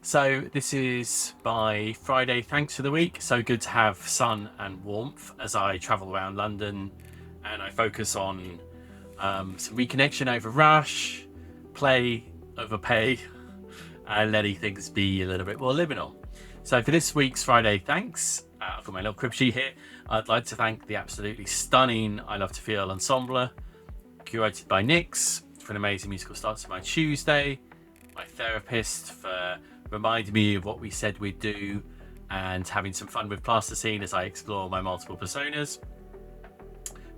So this is my Friday thanks for the week. So good to have sun and warmth as I travel around London, and I focus on some reconnection over rush, play over pay, and letting things be a little bit more liminal. So for this week's Friday thanks, I've got my little crib sheet here. I'd like to thank the absolutely stunning I Love to Feel ensemble, curated by Nix, for an amazing musical start to my Tuesday. My therapist for reminding me of what we said we'd do, and having some fun with plasticine as I explore my multiple personas.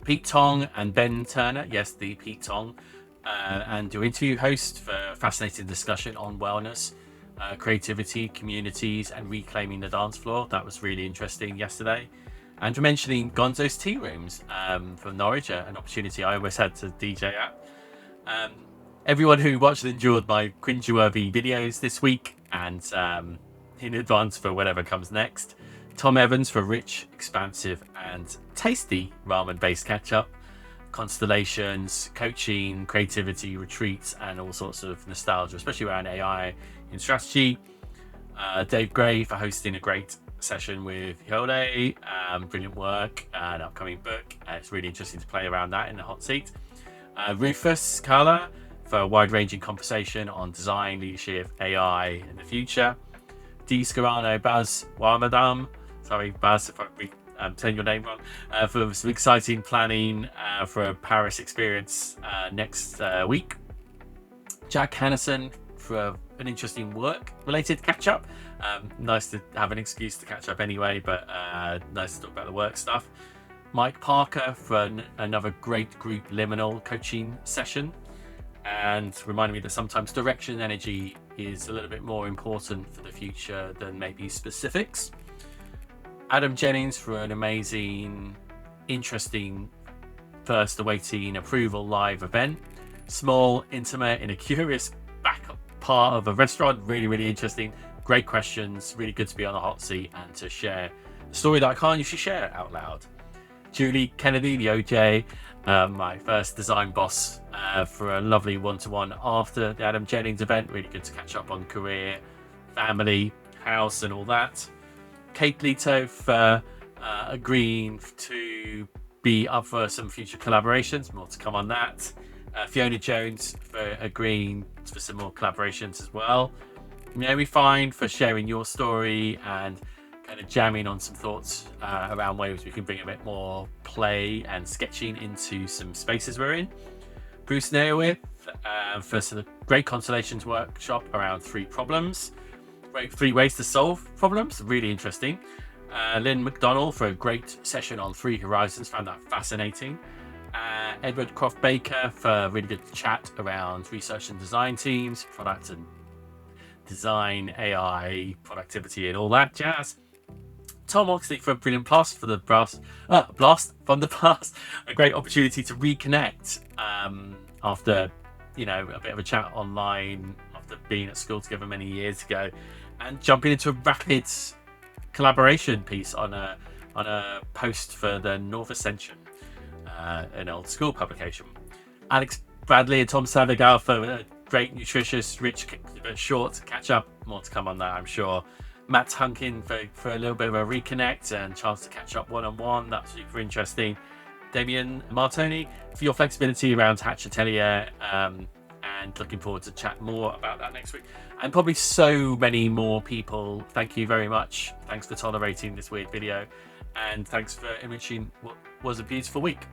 Pete Tong and Ben Turner, yes, the Pete Tong, and your interview host for a fascinating discussion on wellness, creativity, communities, and reclaiming the dance floor. That was really interesting yesterday. And for mentioning GONZO'S Tea Rooms from Norwich, an opportunity I always had to DJ at. Everyone who watched and enjoyed my cringeworthy videos this week, and in advance for whatever comes next. Tom Evans for rich, expansive, and tasty ramen-based catch-up, constellations, coaching, creativity, retreats, and all sorts of nostalgia, especially around AI in strategy. Dave Gray for hosting a great session with Yole, brilliant work, an upcoming book. It's really interesting to play around that in the hot seat. Rufus Carla for a wide-ranging conversation on design, leadership, AI in the future. D. Scarano Baz Wamadam, sorry Baz if I'm saying your name wrong, for some exciting planning for a Paris experience next week. Jack Hannison for an interesting work-related catch-up. Nice to have an excuse to catch up anyway, but nice to talk about the work stuff. Mike Parker for another great group liminal coaching session, and reminding me that sometimes direction and energy is a little bit more important for the future than maybe specifics. Adam Jennings for an amazing, interesting, first awaiting approval live event. Small, intimate, in a curious back part of a restaurant. Really, really interesting. Great questions. Really good to be on the hot seat and to share a story that I can't usually share out loud. Julie Kennedy, the OJ, my first design boss, for a lovely one-to-one after the Adam Jennings event. Really good to catch up on career, family, house, and all that. Kate Leto for agreeing to be up for some future collaborations. More to come on that. Fiona Jones for agreeing for some more collaborations as well. Mary Fine for sharing your story and kind of jamming on some thoughts around ways we can bring a bit more play and sketching into some spaces we're in. Bruce Nailwith for some great constellations workshop around 3 problems. 3 ways to solve problems, really interesting. Lynn McDonald for a great session on 3 horizons, found that fascinating. Edward Croft Baker for a really good chat around research and design teams, product and design, AI, productivity, and all that jazz. Tom Oxley for a brilliant blast for the blast from the past. A great opportunity to reconnect after, a bit of a chat online after being at school together many years ago, and jumping into a rapid collaboration piece on a post for the North Ascension, an old school publication. Alex Bradley and Tom Savigal for a great, nutritious, rich, but short catch up. More to come on that, I'm sure. Matt Hunkin for a little bit of a reconnect and chance to catch up one-on-one. That's super interesting. Damien Martoni for your flexibility around Hatch Atelier, and looking forward to chat more about that next week. And probably so many more people. Thank you very much. Thanks for tolerating this weird video, and thanks for enriching what was a beautiful week.